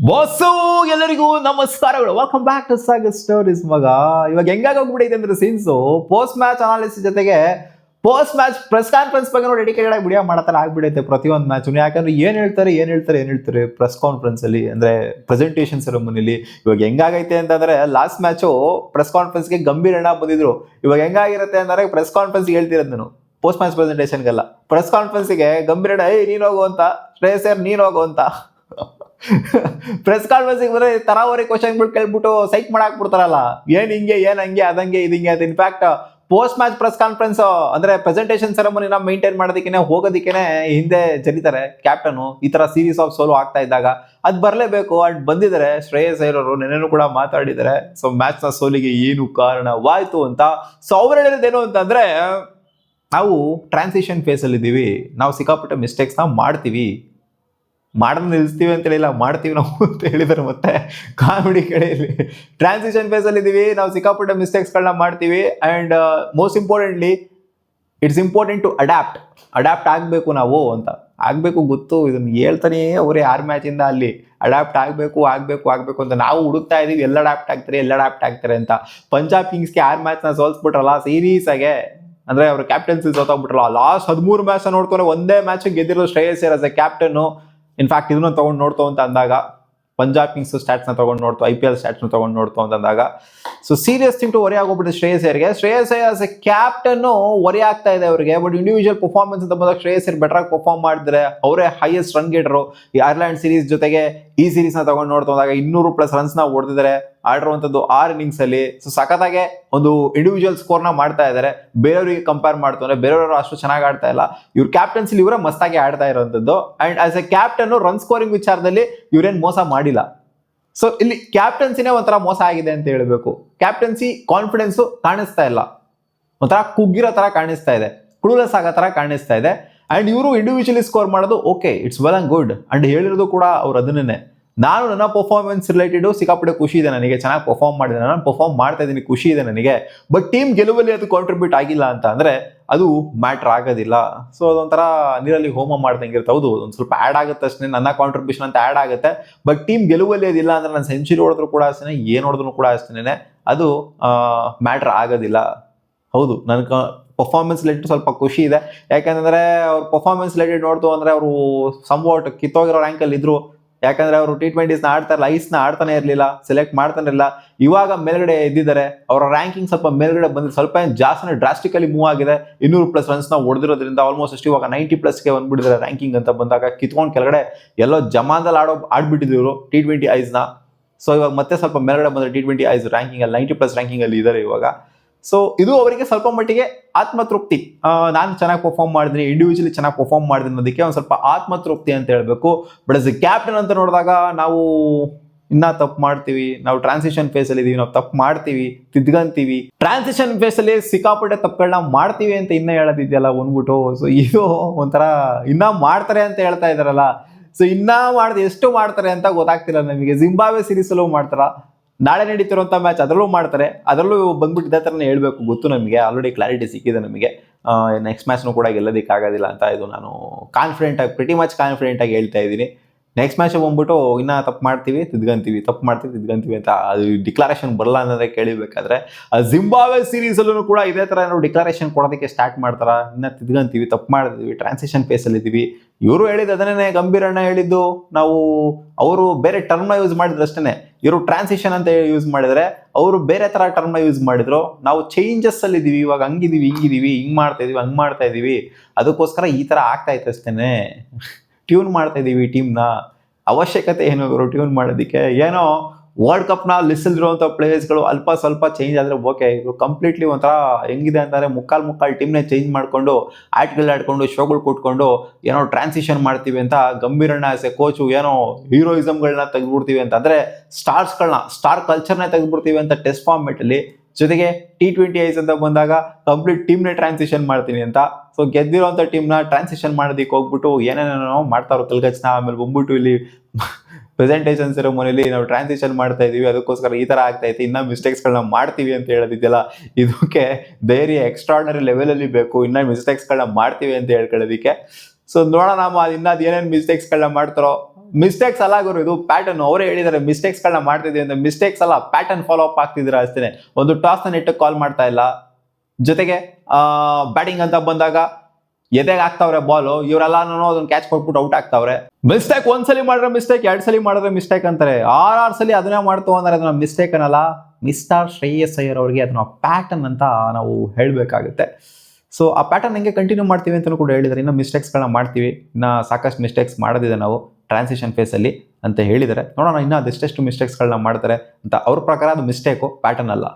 Boss ಎಲ್ಲರಿಗೂ ನಮಸ್ಕಾರಗಳು. Welcome back to Sagar stories. ಮಗ ಇವಾಗ ಹೆಂಗಾಗೋಗ್ಬಿಟ್ಟಿದೆ ಅಂದ್ರೆ ಸೀನ್ಸು ಪೋಸ್ಟ್ ಮ್ಯಾಚ್ ಅನಾಲಿಸಿಸ್ ಜೊತೆಗೆ ಪೋಸ್ಟ್ ಮ್ಯಾಚ್ ಪ್ರೆಸ್ ಕಾನ್ಫರೆನ್ಸ್ ಬಗ್ಗೆ ಡೆಡಿಕೇಟೆಡ್ ಆಗಿ ವಿಡಿಯೋ ಮಾಡತ್ತರ ಆಗ್ಬಿಡುತ್ತೆ ಪ್ರತಿಯೊಂದು ಮ್ಯಾಚ್. ಯಾಕಂದ್ರೆ ಏನ್ ಹೇಳ್ತಾರೆ ಪ್ರೆಸ್ ಕಾನ್ಫರೆನ್ಸ್ ಅಲ್ಲಿ, ಅಂದ್ರೆ ಪ್ರೆಸೆಂಟೇಷನ್ ಸೆರೆಮನಿಲಿ. ಇವಾಗ ಹೆಂಗಾಗೈತೆ ಅಂತಂದ್ರೆ ಲಾಸ್ಟ್ ಮ್ಯಾಚು ಪ್ರೆಸ್ ಕಾನ್ಫರೆನ್ಸ್ಗೆ ಗಂಭೀರ್ ಅಣ್ಣ ಬಂದಿದ್ರು. ಇವಾಗ ಹೆಂಗಾಗಿರುತ್ತೆ ಅಂದ್ರೆ ಪ್ರೆಸ್ ಕಾನ್ಫರೆನ್ಸ್ ಹೇಳ್ತಿರೋದು ನಾನು, ಪೋಸ್ಟ್ ಮ್ಯಾಚ್ ಪ್ರೆಸೆಂಟೇಷನ್ಗೆಲ್ಲ ಪ್ರೆಸ್ ಕಾನ್ಫರೆನ್ಸ್ಗೆ ಗಂಭೀರ್ ಅಣ್ಣ ನೀನ್ ಹೋಗು ಅಂತ, ಶ್ರೇಯಸ್ ನೀನ್ ಹೋಗು ಅಂತ ಪ್ರೆಸ್ ಕಾನ್ಫರೆನ್ಸ್ ಬಂದ್ರೆ ತರಾವರಿ ಕ್ವಶನ್ಗಳು ಕೇಳ್ಬಿಟ್ಟು ಸೈಕ್ ಮಾಡಾಕ್ ಬಿಡ್ತಾರಲ್ಲ, ಏನ್ ಹಿಂಗೆ ಏನ್ ಹಂಗೆ ಅದಂಗೆ ಇದಿಂಗೆ ಅಂತ. In fact post match press conference ಅಂದ್ರೆ ಪ್ರೆಸೆಂಟೇಷನ್ ಸೆರೆಮನಿನ ಮೇಂಟೈನ್ ಮಾಡೋದಕ್ಕೆ ಹೋಗೋದಕ್ಕೆ ಹಿಂದೆ ಜರಿತಾರೆ ಕ್ಯಾಪ್ಟನ್. ಈ ತರ ಸೀರೀಸ್ ಆಫ್ ಸೋಲು ಆಗ್ತಾ ಇದ್ದಾಗ ಅದ್ ಬರ್ಲೇಬೇಕು. ಅಂಡ್ ಬಂದಿದ್ದಾರೆ ಶ್ರೇಯಸ್ ಅಯ್ಯರ್ ಅವರು, ನೆನೆನೂ ಕೂಡ ಮಾತಾಡಿದ್ದಾರೆ. ಸೊ ಮ್ಯಾಚ್ ನ ಸೋಲಿಗೆ ಏನು ಕಾರಣವಾಯ್ತು ಅಂತ. ಸೊ ಅವ್ರು ಹೇಳಿರೋದೇನು ಅಂತಂದ್ರೆ, ನಾವು ಟ್ರಾನ್ಸಿಷನ್ ಫೇಸ್ ಅಲ್ಲಿ ಇದೀವಿ, ನಾವು ಸಿಕ್ಕಾಪಟ್ಟೆ ಮಿಸ್ಟೇಕ್ಸ್ ನ ಮಾಡ್ತೀವಿ, ಮಾಡೋದು ನಿಲ್ಲಿಸ್ತೀವಿ ಅಂತ ಹೇಳಿಲ್ಲ, ಮಾಡ್ತೀವಿ ನಾವು ಅಂತ ಹೇಳಿದ್ದಾರೆ. ಮತ್ತೆ ಕಾಮಿಡಿ ಕಡೆಯಲ್ಲಿ ಟ್ರಾನ್ಸಿಷನ್ ಫೇಸ್ ಅಲ್ಲಿ ಇದೀವಿ, ನಾವು ಸಿಕ್ಕಾಪಟ್ಟೆ ಮಿಸ್ಟೇಕ್ಸ್ಗಳನ್ನ ಮಾಡ್ತೀವಿ. And most importantly it's important to adapt ಆಗಬೇಕು ನಾವು ಅಂತ. ಆಗಬೇಕು ಗೊತ್ತು, ಇದನ್ನು ಹೇಳ್ತಾನೆ ಅವರೇ 6 ಮ್ಯಾಚಿಂದ ಅಲ್ಲಿ ಅಡ್ಯಾಪ್ಟ್ ಆಗಬೇಕು ಅಂತ ನಾವು ಹುಡುಕ್ತಾ ಇದೀವಿ. ಎಲ್ಲ ಅಡ್ಯಾಪ್ಟ್ ಆಗ್ತಾರೆ ಅಂತ. ಪಂಜಾಬ್ ಕಿಂಗ್ಸ್ಗೆ 6 ಮ್ಯಾಚ್ನ ಸೋಲ್ಸ್ಬಿಟ್ರಲ್ಲ ಸೀರೀಸ್ ಆಗೆ, ಅಂದ್ರೆ ಅವ್ರ ಕ್ಯಾಪ್ಟನ್ಸಿ ಸೋತಾಗ್ಬಿಟ್ರಲ್ಲ. ಲಾಸ್ಟ್ 13 ಮ್ಯಾಚ್ ನೋಡ್ಕೊಂಡ್ರೆ ಒಂದೇ ಮ್ಯಾಚ್ ಗೆದ್ದಿರೋ Shreyas Iyer as a captain. In fact ಇದನ್ನು ತಗೊಂಡು ನೋಡ್ತೋ ಅಂತ ಅಂದಾಗ, ಪಂಜಾಬ್ ಕಿಂಗ್ಸ್ ಸ್ಟಾಟ್ಸ್ನ ತಗೊಂಡು ನೋಡ್ತು, IPL ಸ್ಟಾಟ್ಸ್ನ ತಗೊಂಡು ನೋಡ್ತು ಅಂತ ಅಂದಾಗ, so serious thing to worry ಆಗೋಗ್ಬಿಟ್ಟು ಶ್ರೇಯಸ್ ಅಯ್ಯರ್ಗೆ. Shreyas Iyer as a captain worry ಆಗ್ತಾ ಇದೆ ಅವರಿಗೆ. ಬಟ್ ಇಂಡಿವಿಜುವಲ್ ಪರ್ಫಾರ್ಮೆನ್ಸ್ ಅಂತ ಬಂದಾಗ ಶ್ರೇಯಸ್ ಅಯ್ಯರ್ ಬೆಟರ್ ಆಗಿ ಪರ್ಫಾರ್ಮ್ ಮಾಡಿದ್ರೆ, ಅವರೇ ಹೈಯೆಸ್ಟ್ ರನ್ ಗೇಟರು. ಈ ಐರ್ಲೆಂಡ್ ಸೀರೀಸ್ ಜೊತೆಗೆ ಈ ಸೀರೀಸ್ನ ತಗೊಂಡು ನೋಡ್ತು ಅಂದಾಗ 200+ ರನ್ಸ್ನ ಹೊಡೆದಿದ್ದಾರೆ ಆಡಿರುವಂಥದ್ದು 6 ಇನ್ನಿಂಗ್ಸ್ ಅಲ್ಲಿ. ಸೊ ಸಖತ್ತಾಗೆ ಒಂದು ಇಂಡಿವಿಜುವಲ್ ಸ್ಕೋರ್ನ ಮಾಡ್ತಾ ಇದ್ದಾರೆ. ಬೇರೆಯವರಿಗೆ ಕಂಪೇರ್ ಮಾಡ್ತಾರೆ, ಬೇರೆಯವರು ಅಷ್ಟು ಚೆನ್ನಾಗಿ ಆಡ್ತಾ ಇಲ್ಲ. ಇವ್ರ ಕ್ಯಾಪ್ಟನ್ಸಿ ಇವರೇ ಮಸ್ತಾಗಿ ಆಡ್ತಾ ಇರುವಂಥದ್ದು. And as a captain run scoring ವಿಚಾರದಲ್ಲಿ ಇವ್ರೇನು ಮೋಸ ಮಾಡಿಲ್ಲ. ಸೊ ಇಲ್ಲಿ ಕ್ಯಾಪ್ಟನ್ಸಿನೇ ಒಂಥರ ಮೋಸ ಆಗಿದೆ ಅಂತ ಹೇಳಬೇಕು. ಕ್ಯಾಪ್ಟನ್ಸಿ ಕಾನ್ಫಿಡೆನ್ಸ್ ಕಾಣಿಸ್ತಾ ಇಲ್ಲ, ಒಂಥರ ಕುಗ್ಗಿರೋ ತರ ಕಾಣಿಸ್ತಾ ಇದೆ, ಕ್ಲೂಲೆಸ್ ಆಗೋ ತರ ಕಾಣಿಸ್ತಾ ಇದೆ. ಅಂಡ್ ಇವರು ಇಂಡಿವಿಜುವಲಿ ಸ್ಕೋರ್ ಮಾಡೋದು okay, it's well and good. And ಹೇಳಿರೋದು ಕೂಡ ಅವ್ರು ಅದನ್ನೇ, ನಾನು ನನ್ನ ಪರ್ಫಾರ್ಮೆನ್ಸ್ ರಿಲೇಟೆಡ್ ಸಿಕ್ಕಾಪಟ್ಟೆ ಖುಷಿ ಇದೆ ನನಗೆ, ಚೆನ್ನಾಗಿ ಪರ್ಫಾರ್ಮ್ ಮಾಡಿದೆ, ನಾನು ಪರ್ಫಾರ್ಮ್ ಮಾಡ್ತಾ ಇದ್ದೀನಿ, ಖುಷಿ ಇದೆ ನನಗೆ. ಬಟ್ ಟೀಮ್ ಗೆಲುವಲ್ಲಿ ಅದು ಕಾಂಟ್ರಿಬ್ಯೂಟ್ ಆಗಿಲ್ಲ ಅಂತ ಅಂದ್ರೆ ಅದು ಮ್ಯಾಟ್ರ್ ಆಗೋದಿಲ್ಲ. ಸೊ ಅದೊಂಥರ ನೀರಲ್ಲಿ ಹೋಮ ಮಾಡ್ದಂಗಿರುತ್ತೆ. ಹೌದು, ಒಂದು ಸ್ವಲ್ಪ ಆ್ಯಡ್ ಆಗುತ್ತೆ ಅಷ್ಟೇ, ನನ್ನ ಕಾಂಟ್ರಿಬ್ಯೂಷನ್ ಅಂತ ಆ್ಯಡ್ ಆಗುತ್ತೆ. ಬಟ್ ಟೀಮ್ ಗೆಲುವಲ್ಲಿ ಅದಿಲ್ಲ ಅಂದ್ರೆ ನಾನು ಸೆಂಚುರಿ ಹೊಡೆದ್ರು ಕೂಡ ಅಷ್ಟೇ, ಏನು ಹೊಡೆದ್ರು ಕೂಡ ಅಷ್ಟೇ, ಅದು ಮ್ಯಾಟ್ರ್ ಆಗೋದಿಲ್ಲ. ಹೌದು, ನನಗೆ ಪರ್ಫಾರ್ಮೆನ್ಸ್ ರಿಲೇಟೆಡ್ ಸ್ವಲ್ಪ ಖುಷಿ ಇದೆ. ಯಾಕಂದ್ರೆ ಅವ್ರ ಪರ್ಫಾರ್ಮೆನ್ಸ್ ರಿಲೇಟೆಡ್ ನೋಡ್ತು ಅಂದ್ರೆ ಅವರು ಸಂವಾಟ್ ಕಿತ್ತೋಗಿರೋ ರ್ಯಾಂಕಲ್ಲಿ ಇದ್ರು. ಯಾಕಂದ್ರೆ ಅವರು T20s ಆಡ್ತಾರಲ್ಲ, ಐಸ್ನ ಆಡ್ತಾನೆ ಇರಲಿಲ್ಲ, ಸೆಲೆಕ್ಟ್ ಮಾಡ್ತಾನೆ ಇರಲಿಲ್ಲ. ಇವಾಗ ಮೇಲ್ಗಡೆ ಎದ್ದಿದ್ದಾರೆ, ಅವರ ರ್ಯಾಂಕಿಂಗ್ ಸ್ವಲ್ಪ ಮೇಲ್ಗಡೆ ಬಂದಿದೆ, ಸ್ವಲ್ಪ ಡ್ರಾಸ್ಟಿಕಲಿ ಮೂವ್ ಆಗಿದೆ. 200+ ರನ್ಸ್ನ ಹೊಡೆದಿರೋದ್ರಿಂದ ಆಲ್ಮೋಸ್ಟ್ ಅಷ್ಟು ಇವಾಗ 90+ಗೆ ಬಂದ್ಬಿಟ್ಟಿದ್ದಾರೆ ರ್ಯಾಂಕಿಂಗ್ ಅಂತ ಬಂದಾಗ. ಕಿತ್ಕೊಂಡು ಕೆಳಗಡೆ ಎಲ್ಲೋ ಜಮಾಂದಲ್ಲಿ ಆಡ್ಬಿಟ್ಟಿದ್ರು ಇವರು T20 ಐಸ್ನ. ಸೊ ಇವಾಗ ಮತ್ತೆ ಸ್ವಲ್ಪ ಮೇಲ್ಗಡೆ ಬಂದರೆ T20 ಐಸ್ ರ್ಯಾಂಕಿಂಗ್ ಅಲ್ಲಿ 90+ ರ್ಯಾಂಕಿಂಗ್ ಅಲ್ಲಿ ಇದ್ದಾರೆ ಇವಾಗ. ಸೊ ಇದು ಅವರಿಗೆ ಸ್ವಲ್ಪ ಮಟ್ಟಿಗೆ ಆತ್ಮತೃಪ್ತಿ. ನಾನು ಚೆನ್ನಾಗಿ ಪರ್ಫಾರ್ಮ್ ಮಾಡಿದ್ದೀನಿ, ಇಂಡಿವಿಜುವಲಿ ಚೆನ್ನಾಗಿ ಪರ್ಫಾರ್ಮ್ ಮಾಡಿದ್ದೀನಿ ಅನ್ನೋದಕ್ಕೆ ಒಂದು ಸ್ವಲ್ಪ ಆತ್ಮತೃಪ್ತಿ ಅಂತ ಹೇಳಬೇಕು. ಬಟ್ ಆಸ್ ಎ ಕ್ಯಾಪ್ಟನ್ ಅಂತ ನೋಡಿದಾಗ ನಾವು ಇನ್ನ ತಪ್ಪು ಮಾಡ್ತೀವಿ, ನಾವು ಟ್ರಾನ್ಸಿಷನ್ ಫೇಸ್ ಅಲ್ಲಿ ಇದೀವಿ, ನಾವು ತಪ್ಪು ಮಾಡ್ತೀವಿ, ತಿದ್ಗಂತೀವಿ. ಟ್ರಾನ್ಸಿಷನ್ ಫೇಸ್ ಅಲ್ಲಿ ಸಿಕ್ಕಾಪಟ್ಟೆ ತಪ್ಪುಗಳನ್ನ ಮಾಡ್ತೀವಿ ಅಂತ ಇನ್ನ ಹೇಳೋದಿದೆಯಲ್ಲ ಬಂದ್ಬಿಟ್ಟು. ಸೊ ಇದು ಒಂಥರ ಇನ್ನ ಮಾಡ್ತಾರೆ ಅಂತ ಹೇಳ್ತಾ ಇದಾರಲ್ಲ. ಸೊ ಇನ್ನ ಎಷ್ಟು ಮಾಡ್ತಾರೆ ಅಂತ ಗೊತ್ತಾಗ್ತಿಲ್ಲ ನಮಗೆ. ಜಿಂಬಾಬ್ವೆ ಸೀರೀಸ್ ಅಲ್ಲೂ ಮಾಡ್ತಾರ, ನಾಳೆ ನಡೀತಿರುವಂಥ ಮ್ಯಾಚ್ ಅದರಲ್ಲೂ ಮಾಡ್ತಾರೆ, ಅದರಲ್ಲೂ ಬಂದ್ಬಿಟ್ಟು ಇದೇ ಥರನೇ ಹೇಳಬೇಕು. ಗೊತ್ತು ನಮಗೆ, ಆಲ್ರೆಡಿ ಕ್ಲಾರಿಟಿ ಸಿಕ್ಕಿದೆ ನಮಗೆ. ನೆಕ್ಸ್ಟ್ ಮ್ಯಾಚ್ನೂ ಕೂಡ ಗೆಲ್ಲೋದಕ್ಕಾಗೋದಿಲ್ಲ ಅಂತ ಇದು ನಾನು ಪ್ರಿಟಿ ಮಚ್ ಕಾನ್ಫಿಡೆಂಟ್ ಆಗಿ ಹೇಳ್ತಾ ಇದ್ದೀನಿ. ನೆಕ್ಸ್ಟ್ ಮ್ಯಾಚ್ ಬಂದ್ಬಿಟ್ಟು ಇನ್ನೂ ತಪ್ಪು ಮಾಡ್ತೀವಿ ತಿದ್ಗಂತೀವಿ ಅಂತ ಅದು ಡಿಕ್ಲರೇಷನ್ ಬರಲ್ಲ ಅನ್ನೋದೇ ಕೇಳಿಬೇಕಾದ್ರೆ. ಜಿಂಬಾಬ್ವೆ ಸೀರೀಸಲ್ಲೂ ಕೂಡ ಇದೇ ಥರ ನಾವು ಡಿಕ್ಲರೇಷನ್ ಕೊಡೋದಕ್ಕೆ ಸ್ಟಾರ್ಟ್ ಮಾಡ್ತಾರ, ಇನ್ನೂ ತಿದ್ಗಂತೀವಿ, ತಪ್ಪು ಮಾಡಿದ್ವಿ, ಟ್ರಾನ್ಸಿಷನ್ ಫೇಸಲ್ಲಿ ಇದ್ದೀವಿ. ಇವರು ಹೇಳಿದ್ದು ಅದನ್ನೇ, ಗಂಭೀರಣ್ಣ ಹೇಳಿದ್ದು. ಅವರು ಬೇರೆ ಟರ್ಮ್ನ ಯೂಸ್ ಮಾಡಿದ್ರು ಅಷ್ಟೇ, ಇವರು ಟ್ರಾನ್ಸಿಷನ್ ಅಂತ ಯೂಸ್ ಮಾಡಿದರೆ ಅವರು ಬೇರೆ ಥರ ಟರ್ಮ್ನ ಯೂಸ್ ಮಾಡಿದ್ರು. ನಾವು ಚೇಂಜಸ್ ಅಲ್ಲಿ ಇದ್ದೀವಿ, ಇವಾಗ ಹಂಗಿದ್ದೀವಿ, ಹಿಂಗಿದ್ದೀವಿ, ಹಂಗೆ ಮಾಡ್ತಾ ಇದೀವಿ, ಅದಕ್ಕೋಸ್ಕರ ಈ ಥರ ಆಗ್ತಾ ಇತ್ತು ಅಷ್ಟೇ. ಟ್ಯೂನ್ ಮಾಡ್ತಾ ಇದೀವಿ ಟೀಮ್ನ, ಅವಶ್ಯಕತೆ ಏನು ಇವರು ಟ್ಯೂನ್ ಮಾಡೋದಕ್ಕೆ? ಏನೋ ವರ್ಲ್ಡ್ ಕಪ್ನ ಲಿಸ್ಟಲ್ಲಿರುವಂಥ ಪ್ಲೇಯರ್ಸ್ಗಳು ಅಲ್ಪ ಸ್ವಲ್ಪ ಚೇಂಜ್ ಆದರೆ ಓಕೆ. ಇವರು ಕಂಪ್ಲೀಟ್ಲಿ ಒಂಥರ ಹೆಂಗಿದೆ ಅಂತಂದರೆ ಮುಕ್ಕಾಲು ಟೀಮ್ನೇ ಚೇಂಜ್ ಮಾಡಿಕೊಂಡು ಆಡ್ಕೊಂಡು ಶೋಗಳು ಕೊಟ್ಕೊಂಡು ಏನೋ ಟ್ರಾನ್ಸಿಷನ್ ಮಾಡ್ತೀವಿ ಅಂತ ಗಂಭೀರಣ್ಣ ಆಸೆ ಕೋಚು ಏನೋ ಹೀರೋಯಿಸಮ್ಗಳನ್ನ ತೆಗೆದುಬಿಡ್ತೀವಿ ಅಂತ, ಅಂದರೆ ಸ್ಟಾರ್ ಕಲ್ಚರ್ನ ತೆಗೆದುಬಿಡ್ತೀವಿ ಅಂತ ಟೆಸ್ಟ್ ಫಾರ್ಮೇಟಲ್ಲಿ. ಜೊತೆಗೆ T20 ಐಸ್ ಅಂತ ಬಂದಾಗ ಕಂಪ್ಲೀಟ್ ಟೀಮ್ನೇ ಟ್ರಾನ್ಸಿಷನ್ ಮಾಡ್ತೀನಿ ಅಂತ. ಸೊ ಗೆದ್ದಿರೋಂಥ ಟೀಮ್ನ ಟ್ರಾನ್ಸಿಷನ್ ಮಾಡೋದಕ್ಕೆ ಹೋಗ್ಬಿಟ್ಟು ಏನೇನೋ ಮಾಡ್ತಾರೋ ತಲೆಗಚ್ಚನ. ಆಮೇಲೆ ಬಂದ್ಬಿಟ್ಟು ಇಲ್ಲಿ ಪ್ರೆಸೆಂಟೇಷನ್ ಸೆರೆಮನಿಲಿ ನಾವು ಟ್ರಾನ್ಸಿಷನ್ ಮಾಡ್ತಾ ಇದೀವಿ, ಅದಕ್ಕೋಸ್ಕರ ಈ ಥರ ಆಗ್ತಾ ಐತೆ, ಇನ್ನೂ ಮಿಸ್ಟೇಕ್ಸ್ಗಳನ್ನ ಮಾಡ್ತೀವಿ ಅಂತ ಹೇಳೋದಿದೆಯಲ್ಲ, ಇದಕ್ಕೆ ಧೈರ್ಯ ಎಕ್ಸ್ಟ್ರಾರ್ಡಿನರಿ ಲೆವೆಲಲ್ಲಿ ಬೇಕು, ಇನ್ನೂ ಮಿಸ್ಟೇಕ್ಸ್ಗಳನ್ನ ಮಾಡ್ತೀವಿ ಅಂತ ಹೇಳ್ಕೊಳ್ಳೋದಕ್ಕೆ. ಸೊ ನೋಡೋಣ ಇನ್ನೂ ಅದು ಏನೇನು ಮಿಸ್ಟೇಕ್ಸ್ಗಳನ್ನ ಮಾಡ್ತಾರೋ. ಮಿಸ್ಟೇಕ್ಸ್ ಅಲ್ಲ ಗುರು, ಇದು ಪ್ಯಾಟರ್ನ್. ಅವರೇ ಹೇಳಿದ್ದಾರೆ ಮಿಸ್ಟೇಕ್ಸ್ಗಳನ್ನ ಮಾಡ್ತಿದ್ದೀವಿ ಅಂತ. ಮಿಸ್ಟೇಕ್ಸ್ ಅಲ್ಲ, ಪ್ಯಾಟರ್ನ್ ಫಾಲೋ ಅಪ್ ಆಗ್ತಿದ್ದೀರಾ ಅಷ್ಟೇ. ಒಂದು ಟಾಸ್ನ ನೆಟ್ಟಕ್ಕೆ ಕಾಲ್ ಮಾಡ್ತಾ ಇಲ್ಲ, ಜೊತೆಗೆ ಬ್ಯಾಟಿಂಗ್ ಅಂತ ಬಂದಾಗ ಎದೆಗೆ ಹಾಕ್ತಾವ್ರೆ ಬಾಲು, ಇವರೆಲ್ಲಾನು ಅದನ್ನ ಕ್ಯಾಚ್ ಕೊಟ್ಬಿಟ್ಟು ಔಟ್ ಆಗ್ತಾವ್ರೆ. ಮಿಸ್ಟೇಕ್ ಒಂದ್ಸಲಿ ಮಾಡಿದ್ರೆ ಮಿಸ್ಟೇಕ್, 2 ಸಲ ಮಾಡಿದ್ರೆ ಮಿಸ್ಟೇಕ್ ಅಂತಾರೆ. 6 ಸಲ ಅದನ್ನೇ ಮಾಡ್ತು ಅಂದ್ರೆ ಅದನ್ನ ಮಿಸ್ಟೇಕ್ ಅನ್ನಲ್ಲ. ಮಿಸ್ಟರ್ ಶ್ರೇಯಸ್ ಅಯ್ಯರ್ ಅವರಿಗೆ ಅದನ್ನ ಪ್ಯಾಟರ್ನ್ ಅಂತ ನಾವು ಹೇಳಬೇಕಾಗುತ್ತೆ. ಸೊ ಆ ಪ್ಯಾಟರ್ನ್ ಹೆಂಗೆ ಕಂಟಿನ್ಯೂ ಮಾಡ್ತೀವಿ ಅಂತಲೂ ಕೂಡ ಹೇಳಿದ್ದಾರೆ. ಇನ್ನು ಮಿಸ್ಟೇಕ್ಸ್ಗಳನ್ನ ಮಾಡ್ತೀವಿ, ಇನ್ನು ಸಾಕಷ್ಟು ಮಿಸ್ಟೇಕ್ಸ್ ಮಾಡೋದಿದೆ ನಾವು ಟ್ರಾನ್ಸಿಷನ್ ಫೇಸಲ್ಲಿ ಅಂತ ಹೇಳಿದ್ದಾರೆ. ನೋಡೋಣ ಇನ್ನು ಅದೆಷ್ಟೆಷ್ಟು ಮಿಸ್ಟೇಕ್ಸ್ಗಳನ್ನ ಮಾಡ್ತಾರೆ ಅಂತ. ಅವ್ರ ಪ್ರಕಾರ ಅದು ಮಿಸ್ಟೇಕು, ಪ್ಯಾಟರ್ನ್ ಅಲ್ಲ.